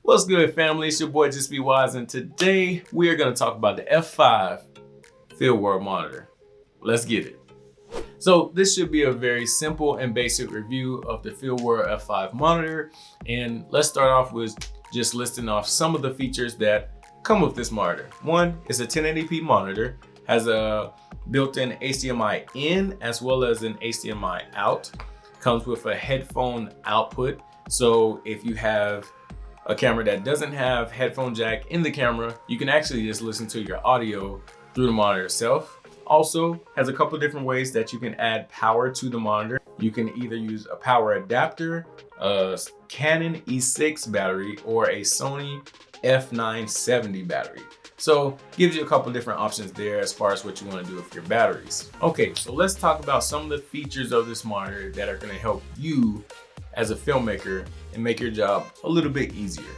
What's good, family? It's your boy JustBWise, and today we are going to talk about the F5 Feelworld monitor. Let's get it. So this should be a very simple and basic review of the Feelworld F5 monitor, and let's start off with just listing off some of the features that come with this monitor. One is a 1080p monitor, has a built-in HDMI in as well as an HDMI out. Comes with a headphone output, so if you have a camera that doesn't have headphone jack in the camera, you can actually just listen to your audio through the monitor itself. Also has a couple different ways that you can add power to the monitor. You can either use a power adapter, a Canon E6 battery, or a Sony F970 battery. So gives you a couple different options there as far as what you want to do with your batteries. Okay, so let's talk about some of the features of this monitor that are going to help you as a filmmaker and make your job a little bit easier.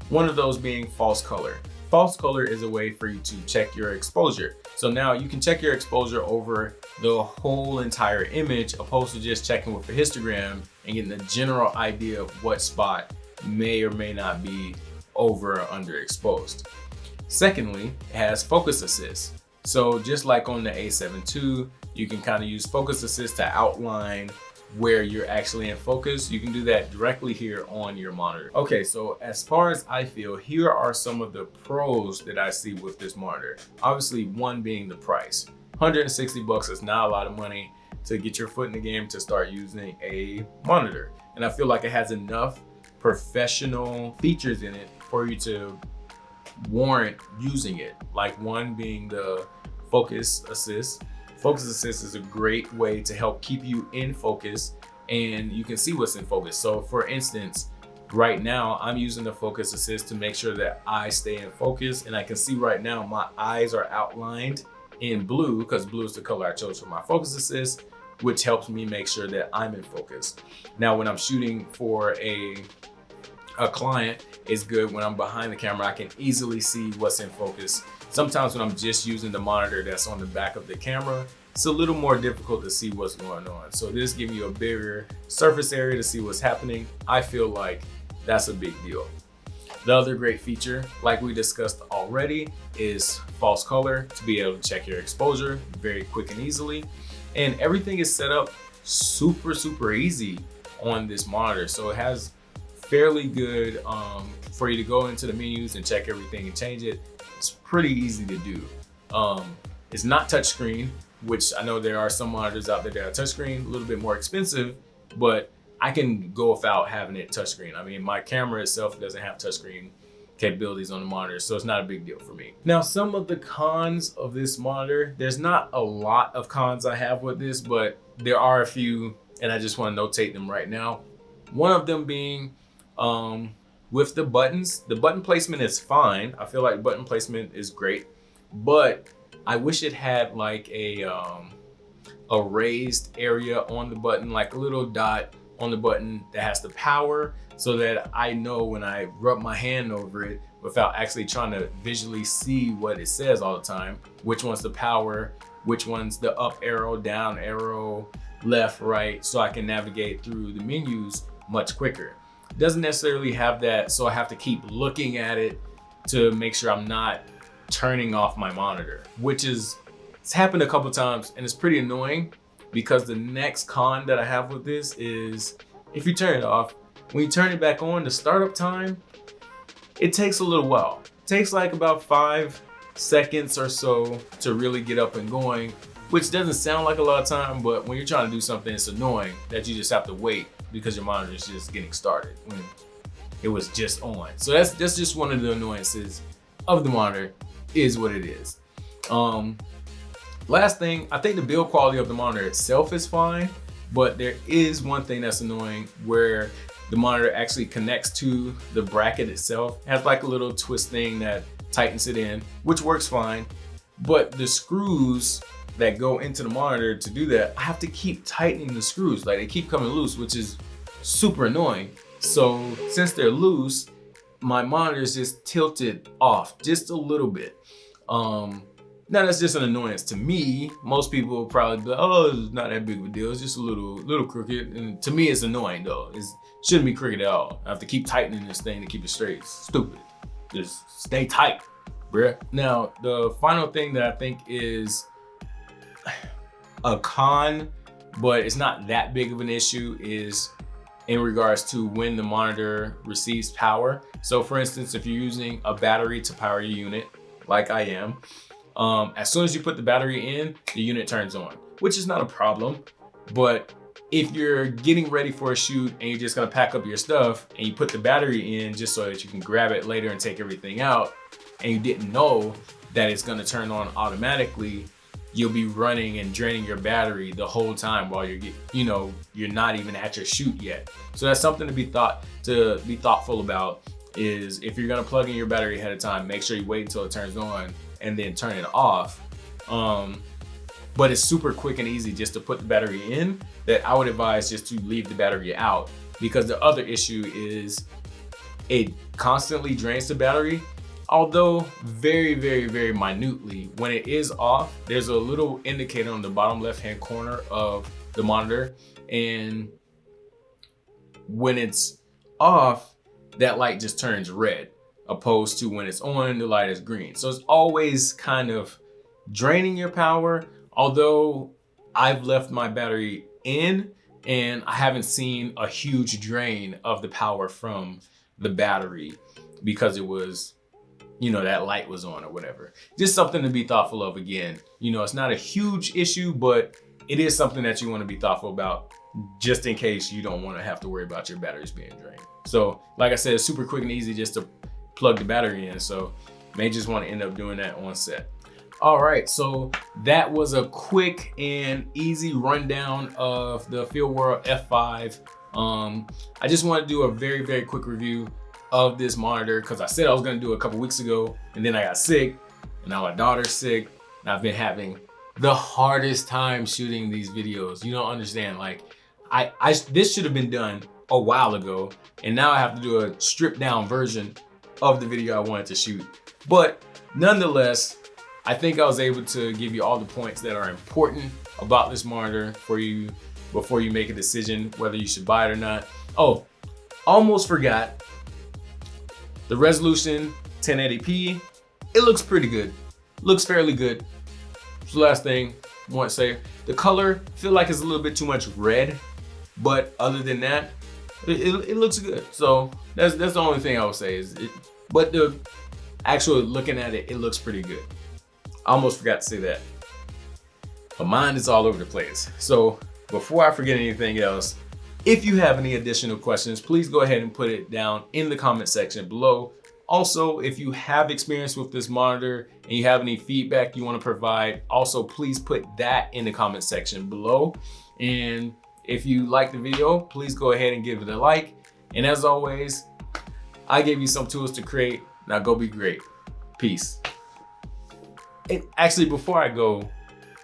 One of those being false color. False color is a way for you to check your exposure. So now you can check your exposure over the whole entire image, opposed to just checking with the histogram and getting a general idea of what spot may or may not be over or underexposed. Secondly, it has focus assist. So just like on the A7ii, you can kind of use focus assist to outline where you're actually in focus. You can do that directly here on your monitor. Okay, so as far as I feel, here are some of the pros that I see with this monitor. Obviously, one being the price. 160 bucks is not a lot of money to get your foot in the game to start using a monitor. And I feel like it has enough professional features in it for you to warrant using it. Like one being the focus assist. Focus assist is a great way to help keep you in focus, and you can see what's in focus. So for instance, right now I'm using the focus assist to make sure that I stay in focus, and I can see right now my eyes are outlined in blue because blue is the color I chose for my focus assist, which helps me make sure that I'm in focus. Now when I'm shooting for a client, it's good when I'm behind the camera. I can easily see what's in focus. Sometimes when I'm just using the monitor that's on the back of the camera, it's a little more difficult to see what's going on. So this gives you a bigger surface area to see what's happening. I feel like that's a big deal. The other great feature, like we discussed already, is false color, to be able to check your exposure very quick and easily. And everything is set up super easy on this monitor. So it has fairly good for you to go into the menus and check everything and change it. It's pretty easy to do. It's not touchscreen, which I know there are some monitors out there that are touchscreen, a little bit more expensive, but I can go without having it touchscreen. I mean, my camera itself doesn't have touchscreen capabilities on the monitor, so it's not a big deal for me. Now, some of the cons of this monitor, there's not a lot of cons I have with this, but there are a few, and I just want to notate them right now. One of them being, with the buttons, the button placement is fine. I feel like button placement is great, but I wish it had like a raised area on the button, like a little dot on the button that has the power, so that I know when I rub my hand over it without actually trying to visually see what it says all the time, which one's the power, which one's the up arrow, down arrow, left, right, so I can navigate through the menus much quicker. Doesn't necessarily have that, so I have to keep looking at it to make sure I'm not turning off my monitor, which it's happened a couple times, and it's pretty annoying because the next con that I have with this is if you turn it off, when you turn it back on, the startup time, it takes a little while. It takes like about 5 seconds or so to really get up and going, which doesn't sound like a lot of time, but when you're trying to do something, it's annoying that you just have to wait because your monitor is just getting started when it was just on. So that's just one of the annoyances of the monitor, is what it is. Last thing, I think the build quality of the monitor itself is fine, but there is one thing that's annoying where the monitor actually connects to the bracket itself. It has like a little twist thing that tightens it in, which works fine, but the screws that go into the monitor to do that, I have to keep tightening the screws. Like they keep coming loose, which is super annoying. So since they're loose, my monitor is just tilted off just a little bit. Now that's just an annoyance to me. Most people will probably be like, oh, it's not that big of a deal. It's just a little crooked. And to me, it's annoying though. It's shouldn't be crooked at all. I have to keep tightening this thing to keep it straight. It's stupid. Just stay tight, bruh. Now, the final thing that I think is a con, but it's not that big of an issue, is in regards to when the monitor receives power. So for instance, if you're using a battery to power your unit, like I am, as soon as you put the battery in, the unit turns on, which is not a problem. But if you're getting ready for a shoot and you're just gonna pack up your stuff and you put the battery in just so that you can grab it later and take everything out, and you didn't know that it's gonna turn on automatically, you'll be running and draining your battery the whole time while you're not even at your shoot yet. So that's something to be thoughtful about, is if you're gonna plug in your battery ahead of time, make sure you wait until it turns on and then turn it off. But it's super quick and easy just to put the battery in, that I would advise just to leave the battery out, because the other issue is it constantly drains the battery. Although very, very, very minutely, when it is off, there's a little indicator on the bottom left-hand corner of the monitor. And when it's off, that light just turns red, opposed to when it's on, the light is green. So it's always kind of draining your power. Although I've left my battery in and I haven't seen a huge drain of the power from the battery because it was, that light was on or whatever. Just something to be thoughtful of. Again, it's not a huge issue, but it is something that you want to be thoughtful about, just in case you don't want to have to worry about your batteries being drained. So like I said, it's super quick and easy just to plug the battery in. So may just want to end up doing that on set. All right, so that was a quick and easy rundown of the Feelworld F5. I just want to do a very, very quick review of this monitor, because I said I was going to do it a couple weeks ago, and then I got sick, and now my daughter's sick, and I've been having the hardest time shooting these videos. You don't understand. Like, this should have been done a while ago, and now I have to do a stripped down version of the video I wanted to shoot. But nonetheless, I think I was able to give you all the points that are important about this monitor for you before you make a decision whether you should buy it or not. Oh, almost forgot. The resolution, 1080p, it looks pretty good. Looks fairly good. So last thing I want to say, the color, I feel like it's a little bit too much red, but other than that, it looks good. So that's the only thing I would say is it, but the actual looking at it, it looks pretty good. I almost forgot to say that. My mind is all over the place. So before I forget anything else, if you have any additional questions, please go ahead and put it down in the comment section below. Also, if you have experience with this monitor and you have any feedback you want to provide, also please put that in the comment section below. And if you like the video, please go ahead and give it a like. And as always, I gave you some tools to create. Now go be great. Peace. And actually, before I go,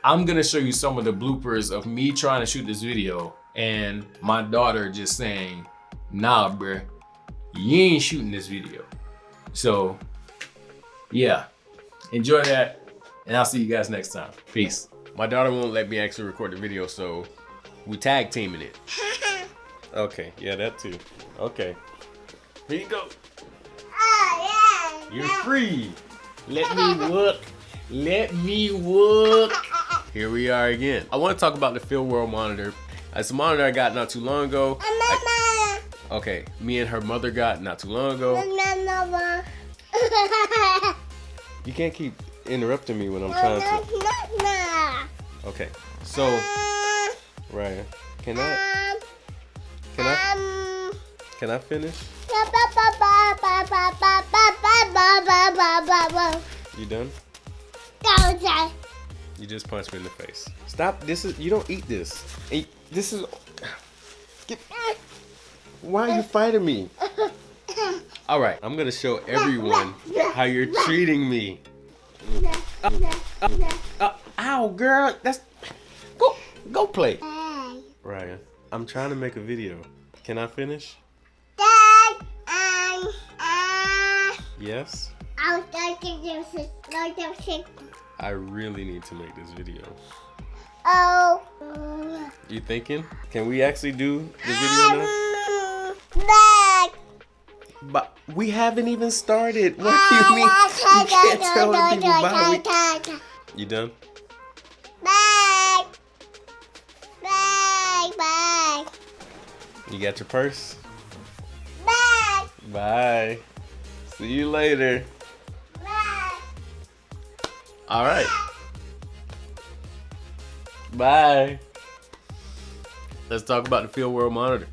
I'm gonna show you some of the bloopers of me trying to shoot this video and my daughter just saying, nah, bruh, you ain't shooting this video. So yeah, enjoy that, and I'll see you guys next time. Peace. My daughter won't let me actually record the video, so we tag teaming it. Okay, yeah, that too. Okay, here you go. You're free. Let me look. Let me look. Here we are again. I want to talk about the Feelworld monitor. It's a monitor I got not too long ago. Okay, me and her mother got not too long ago. You can't keep interrupting me when I'm trying to. Okay, so Ryan, can I finish? You done? You just punched me in the face. Stop. You don't eat this. This is. Why are you fighting me? All right, I'm gonna show everyone how you're treating me. Ow, girl. Go play. Ryan, I'm trying to make a video. Can I finish? Yes? I really need to make this video. Oh. You thinking? Can we actually do the video now? But we haven't even started. What do you mean? You can't tell the people bye. You done? Bye. Bye. Bye. You got your purse? Bye. Bye. See you later. Bye. All right. Bye. Let's talk about the Feelworld monitor.